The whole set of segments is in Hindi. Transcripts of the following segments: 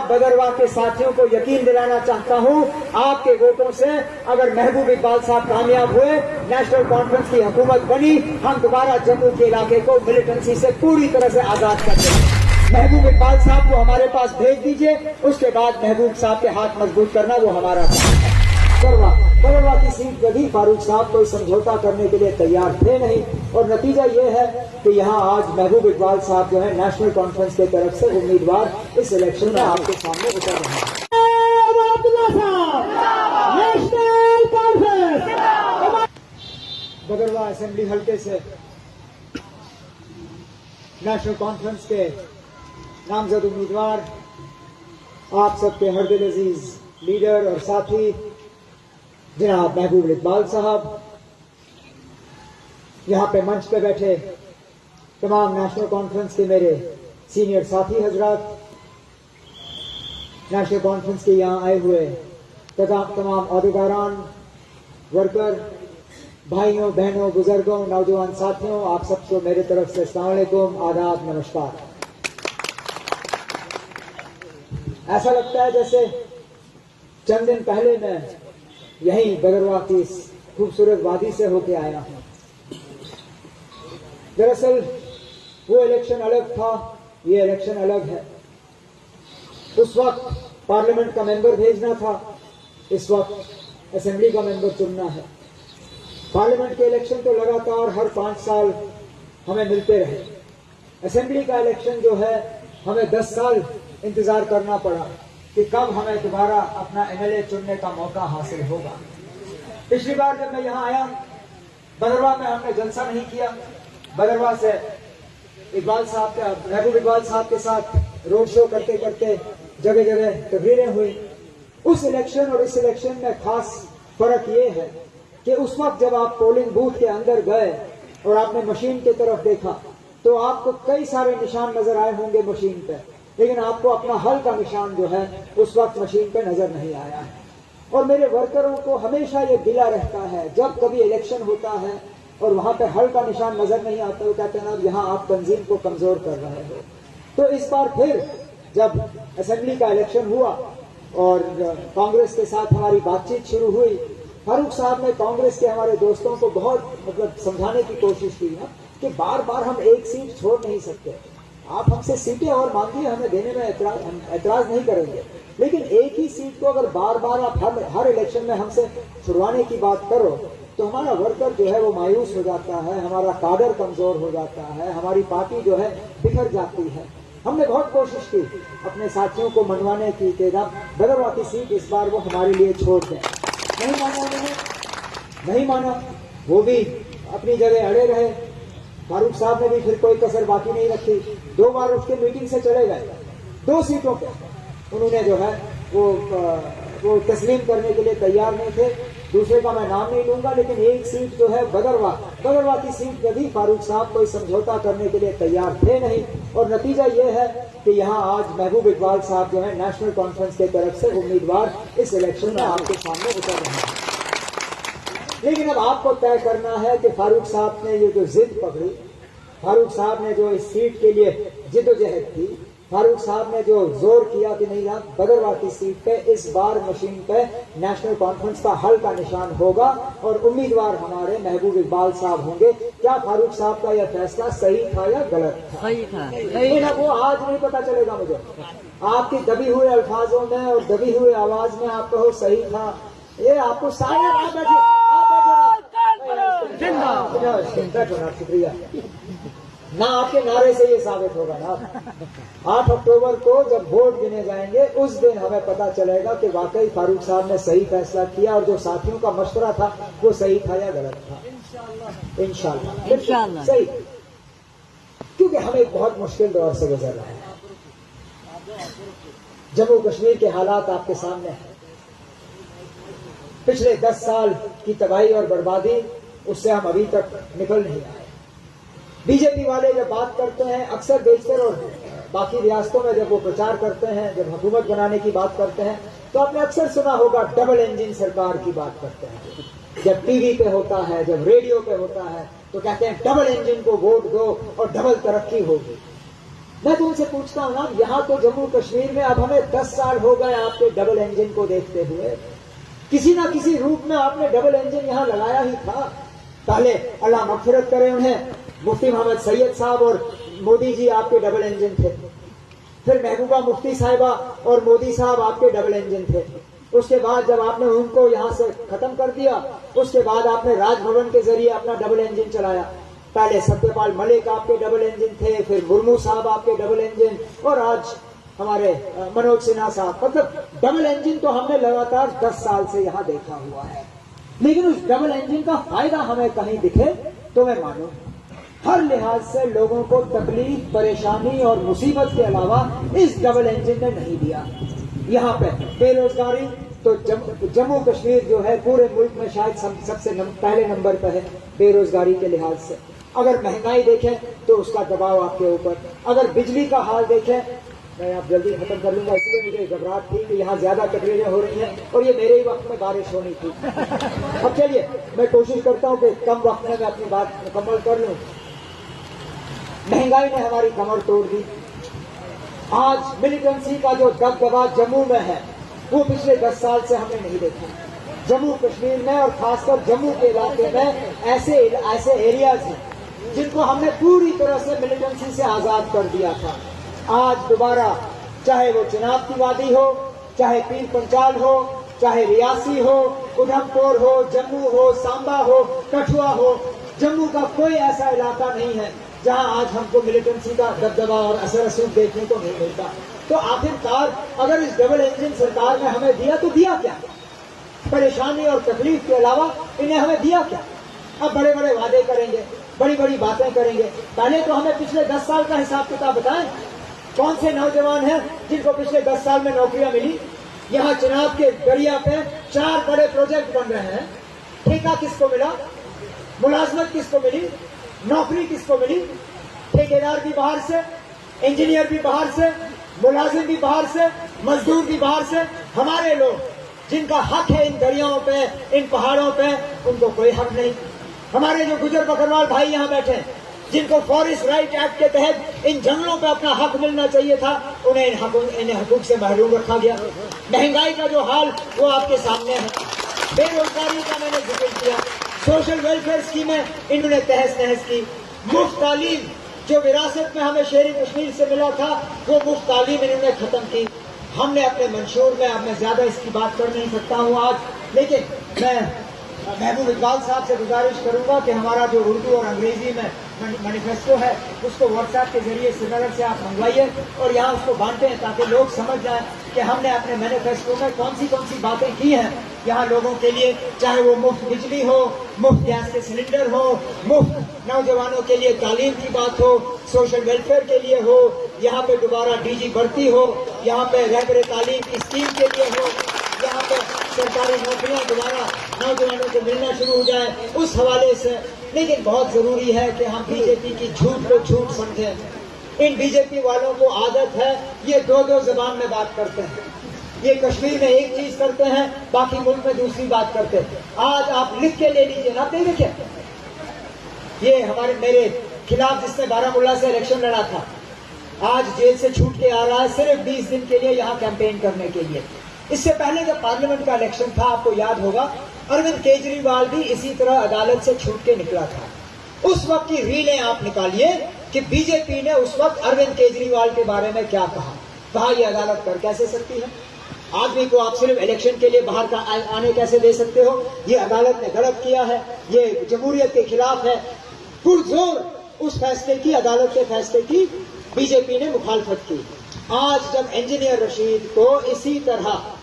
बदरवाह के साथियों को यकीन दिलाना चाहता हूं, आपके वोटों से अगर महबूब इकबाल साहब कामयाब हुए, नेशनल कॉन्फ्रेंस की हुकूमत बनी, हम दोबारा जम्मू के इलाके को मिलिटेंसी से पूरी तरह से आजाद कर देंगे। महबूब इकबाल साहब को हमारे पास भेज दीजिए, उसके बाद महबूब साहब के हाथ मजबूत करना वो हमारा काम है। बदरवाह की सीट पर भी फारूक साहब कोई समझौता करने के लिए तैयार थे नहीं, और नतीजा ये है कि यहाँ आज महबूब इकबाल साहब जो है नेशनल कॉन्फ्रेंस की तरफ से उम्मीदवार इस इलेक्शन में आपके सामने उतर रहे हैं। बदरवाह असेंबली हल्के से नेशनल कॉन्फ्रेंस के नामजद उम्मीदवार, आप सबके हरदिल अजीज लीडर और साथी जनाब महबूब इकबाल साहब, यहाँ पे मंच पे बैठे तमाम नेशनल कॉन्फ्रेंस के मेरे सीनियर साथी हजरात, नेशनल कॉन्फ्रेंस के यहाँ आए हुए तमाम अहदेदारान, वर्कर, भाइयों बहनों, बुजुर्गों, नौजवान साथियों, आप सबको मेरे तरफ से अस्सलाम वालेकुम, आदाब, नमस्कार। ऐसा लगता है जैसे चंद दिन पहले मैं यहीं बदरवाह की खूबसूरत वादी से होके आया हूं। दरअसल वो इलेक्शन अलग था, ये इलेक्शन अलग है। उस वक्त पार्लियामेंट का मेंबर भेजना था, इस वक्त असेंबली का मेंबर चुनना है। पार्लियामेंट के इलेक्शन तो लगातार हर 5 साल हमें मिलते रहे, असेंबली का इलेक्शन जो है हमें 10 साल इंतजार करना पड़ा कि कब हमें दोबारा अपना एमएलए चुनने का मौका हासिल होगा। पिछली बार जब मैं यहाँ आया, बदरवाह में हमने जलसा नहीं किया। बदरवाह से महबूब इकबाल साहब के साथ रोड शो करते करते जगह जगह तकरीरें हुई। उस इलेक्शन और इस इलेक्शन में खास फर्क ये है कि उस वक्त जब आप पोलिंग बूथ के अंदर गए और आपने मशीन की तरफ देखा तो आपको कई सारे निशान नजर आए होंगे मशीन पे, लेकिन आपको अपना हल का निशान जो है उस वक्त मशीन पे नजर नहीं आया है। और मेरे वर्करों को हमेशा ये गिला रहता है, जब कभी इलेक्शन होता है और वहां पे हल का निशान नजर नहीं आता, वो कहते हैं ना यहाँ आप तंजीम को कमजोर कर रहे हो। तो इस बार फिर जब असेंबली का इलेक्शन हुआ और कांग्रेस के साथ हमारी बातचीत शुरू हुई, फारूक साहब ने कांग्रेस के हमारे दोस्तों को बहुत समझाने की कोशिश की ना कि बार बार हम एक सीट छोड़ नहीं सकते, आप हमसे सीटें और मांगिए, हमें देने में एतराज नहीं करेंगे, लेकिन एक ही सीट को अगर बार बार आप हर इलेक्शन में हमसे छुड़वाने की बात करो तो हमारा वर्कर जो है वो मायूस हो जाता है, हमारा काडर कमजोर हो जाता है, हमारी पार्टी जो है बिखर जाती है। हमने बहुत कोशिश की अपने साथियों को मनवाने की कि बदरवाह की सीट इस बार वो हमारे लिए छोड़ दें। नहीं माना उन्होंने, नहीं माना, वो भी अपनी जगह अड़े रहे। फारूक साहब ने भी फिर कोई कसर बाकी नहीं रखी, 2 बार उसके मीटिंग से चले गए। 2 सीटों पे उन्होंने जो है वो तस्लीम करने के लिए तैयार नहीं थे। दूसरे का मैं नाम नहीं लूंगा, लेकिन एक सीट जो है बदरवाह की सीट पे भी फारूक साहब कोई समझौता करने के लिए तैयार थे नहीं, और नतीजा ये है कि यहाँ आज महबूब इकबाल साहब जो है नेशनल कॉन्फ्रेंस की तरफ से उम्मीदवार इस इलेक्शन में आपके सामने उतर रहे हैं। लेकिन अब आपको तय करना है कि फारूक साहब ने ये जो जिद पकड़ी, फारूक साहब ने जो इस सीट के लिए जिद्दोजहद की, फारूक साहब ने जो जोर किया कि नहीं यार बदरवाह की सीट पे इस बार मशीन पे नेशनल कॉन्फ्रेंस का हल का निशान होगा और उम्मीदवार हमारे महबूब इकबाल साहब होंगे। क्या फारूक साहब का यह फैसला सही था या गलत था? सही था। लेकिन अब वो आज नहीं पता चलेगा मुझे। आपके दबी हुए अल्फाजों में और दबी हुए आवाज में आप कहो सही था, ये आपको सारे शुक्रिया ना, आपके नारे से ये साबित होगा ना। 8 अक्टूबर को जब वोट गिने जाएंगे उस दिन हमें पता चलेगा कि वाकई फारूक साहब ने सही फैसला किया और जो साथियों का मशवरा था वो सही था या गलत था। इंशाल्लाह सही, क्योंकि हम एक बहुत मुश्किल दौर से गुजर रहे हैं। जम्मू कश्मीर के हालात आपके सामने हैं। पिछले 10 साल की तबाही और बर्बादी, उससे हम अभी तक निकल नहीं आए। बीजेपी वाले जब बात करते हैं अक्सर देशभर और बाकी रियासतों में जब वो प्रचार करते हैं, जब हुकूमत बनाने की बात करते हैं, तो आपने अक्सर सुना होगा डबल इंजन सरकार की बात करते हैं। जब टीवी पे होता है, जब रेडियो पे होता है, तो कहते हैं डबल इंजन को वोट दो और डबल तरक्की होगी। मैं तो उनसे पूछता हूँ ना, यहाँ तो जम्मू कश्मीर में अब हमें 10 साल हो गए आपके डबल इंजन को देखते हुए। किसी ना किसी रूप में आपने डबल इंजन यहाँ लगाया ही था। पहले अल्लाह मगफिरत करे उन्हें, मुफ्ती मोहम्मद सैयद साहब और मोदी जी आपके डबल इंजन थे। फिर महबूबा मुफ्ती साहिबा और मोदी साहब आपके डबल इंजन थे। उसके बाद जब आपने उनको यहाँ से खत्म कर दिया, उसके बाद आपने राजभवन के जरिए अपना डबल इंजन चलाया। पहले सत्यपाल मलिक आपके डबल इंजन थे, फिर मुर्मू साहब आपके डबल इंजन, और आज हमारे मनोज सिन्हा साहब। मतलब डबल इंजन तो हमने लगातार 10 साल से यहाँ देखा हुआ है, लेकिन उस डबल इंजन का फायदा हमें कहीं दिखे तो मैं मानूं। हर लिहाज से लोगों को तकलीफ, परेशानी और मुसीबत के अलावा इस डबल इंजन ने नहीं दिया। यहाँ पे बेरोजगारी तो जम्मू कश्मीर जो है पूरे मुल्क में शायद सबसे पहले नंबर पर है बेरोजगारी के लिहाज से। अगर महंगाई देखें तो उसका दबाव आपके ऊपर, अगर बिजली का हाल देखें, मैं आप जल्दी खत्म कर लूंगा इसलिए मुझे घबराहट थी कि यहाँ ज्यादा तकरीरें हो रही हैं और ये मेरे ही वक्त में बारिश होनी थी। अब चलिए मैं कोशिश करता हूँ कि कम वक्त में मैं अपनी बात मुकम्मल कर लूँ। महंगाई ने हमारी कमर तोड़ दी। आज मिलिटेंसी का जो दबदबा जम्मू में है वो पिछले 10 साल से हमने नहीं देखा। जम्मू कश्मीर में और खासकर जम्मू के इलाके में ऐसे एरियाज हैं जिनको हमने पूरी तरह से मिलिटेंसी से आजाद कर दिया था। आज दोबारा चाहे वो चिनाब की वादी हो, चाहे पीर पंचाल हो, चाहे रियासी हो, उधमपुर हो, जम्मू हो, सांबा हो, कठुआ हो, जम्मू का कोई ऐसा इलाका नहीं है जहां आज हमको मिलिटेंसी का दबदबा और असर रसूख देखने को नहीं मिलता। तो आखिरकार अगर इस डबल इंजन सरकार ने हमें दिया तो दिया क्या? परेशानी और तकलीफ के अलावा इन्हें हमें दिया क्या? अब बड़े बड़े वादे करेंगे, बड़ी बड़ी बातें करेंगे। पहले तो हमें पिछले 10 साल का हिसाब किताब बताएं। कौन से नौजवान हैं जिनको पिछले 10 साल में नौकरियां मिली? यहाँ चिनाब के दरिया पे 4 बड़े प्रोजेक्ट बन रहे हैं। ठेका किसको मिला? मुलाजमत किसको मिली? नौकरी किसको मिली? ठेकेदार भी बाहर से, इंजीनियर भी बाहर से, मुलाजिम भी बाहर से, मजदूर भी बाहर से। हमारे लोग जिनका हक है इन दरियाओं पे, इन पहाड़ों पे, उनको कोई हक नहीं। हमारे जो गुजर बकरवाल भाई यहाँ बैठे हैं, जिनको फॉरेस्ट राइट एक्ट के तहत इन जंगलों पे अपना हक मिलना चाहिए था, उन्हें इन हकूक से महरूम रखा गया। महंगाई का जो हाल वो आपके सामने है। बेरोजगारी का मैंने जिक्र किया। सोशल वेलफेयर स्कीमें इन्होंने तहस नहस की। मुफ्त तालीम जो विरासत में हमें शेर कश्मीर से मिला था, वो मुफ्त तालीम इन्होंने खत्म की। हमने अपने मंशूर में, अब मैं ज्यादा इसकी बात कर नहीं सकता हूँ आज, लेकिन मैं महबूब इकबाल साहब से गुजारिश करूंगा कि हमारा जो उर्दू और अंग्रेजी में मैनिफेस्टो है उसको व्हाट्सएप के जरिए श्रीनगर से आप मंगवाइए और यहाँ उसको बांटें ताकि लोग समझ जाएं कि हमने अपने मैनिफेस्टो में कौन सी बातें की हैं यहाँ लोगों के लिए। चाहे वो मुफ्त बिजली हो, मुफ्त गैस के सिलेंडर हो, मुफ्त नौजवानों के लिए तालीम की बात हो, सोशल वेलफेयर के लिए हो, यहाँ पे दोबारा डीजी भर्ती हो, यहाँ पे रहबर तालीम की स्कीम के लिए हो, यहाँ पे सरकारी नौकरियां दोबारा नौजवानों को मिलना शुरू हो जाए, उस हवाले से। लेकिन बहुत जरूरी है कि हम बीजेपी की झूठ को झूठ समझें। इन बीजेपी वालों को आदत है ये दो जबान में बात करते हैं। ये कश्मीर में एक चीज करते हैं, बाकी मुल्क में दूसरी बात करते हैं। आज आप लिख के ले लीजिए ना, देखिए ये मेरे खिलाफ जिसने बारामूला से इलेक्शन लड़ा था, आज जेल से छूट के आ रहा है सिर्फ 20 दिन के लिए यहाँ कैंपेन करने के लिए। इससे पहले जब पार्लियामेंट का इलेक्शन था, आपको याद होगा, अरविंद केजरीवाल भी इसी तरह अदालत से छूट के निकला था। उस वक्त की रीलें आप निकालिए कि बीजेपी ने उस वक्त अरविंद केजरीवाल के बारे में क्या कहा ये अदालत कर कैसे सकती है? आदमी को आप सिर्फ इलेक्शन के लिए बाहर का आने कैसे दे सकते हो? ये अदालत ने गलत किया है, ये जमहूरियत के खिलाफ है। पुरजोर उस फैसले की, अदालत के फैसले की बीजेपी ने मुखालफत की। आज जब इंजीनियर रशीद को इसी तरह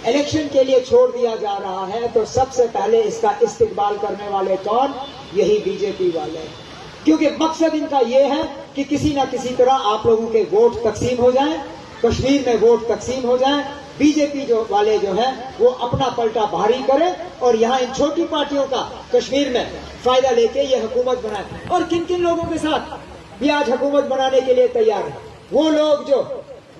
इलेक्शन के लिए छोड़ दिया जा रहा है, तो सबसे पहले इसका इस्तेमाल करने वाले कौन? यही बीजेपी वाले। क्योंकि मकसद इनका यह है कि किसी ना किसी तरह आप लोगों के वोट तकसीम हो जाएं, कश्मीर में वोट तकसीम हो जाएं, बीजेपी वाले जो है वो अपना पलटा भारी करें और यहाँ इन छोटी पार्टियों का कश्मीर में फायदा लेके ये हुकूमत बनाए। और किन किन लोगों के साथ भी आज हुकूमत बनाने के लिए तैयार है? वो लोग जो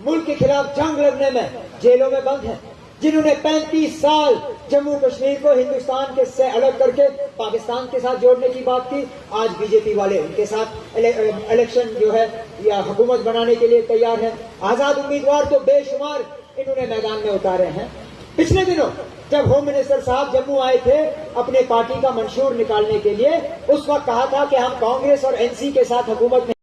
मुल्क के खिलाफ जंग लड़ने में जेलों में बंद हैं, जिन्होंने 35 साल जम्मू कश्मीर को हिंदुस्तान के से अलग करके पाकिस्तान के साथ जोड़ने की बात की। आज बीजेपी वाले उनके साथ इलेक्शन जो है या हुकूमत बनाने के लिए तैयार है। आजाद उम्मीदवार तो बेशुमार इन्होंने मैदान में उतारे हैं। पिछले दिनों जब होम मिनिस्टर साहब जम्मू आए थे अपने पार्टी का मंशूर निकालने के लिए, उस वक्त कहा था कि हम कांग्रेस और एनसी के साथ हुकूमत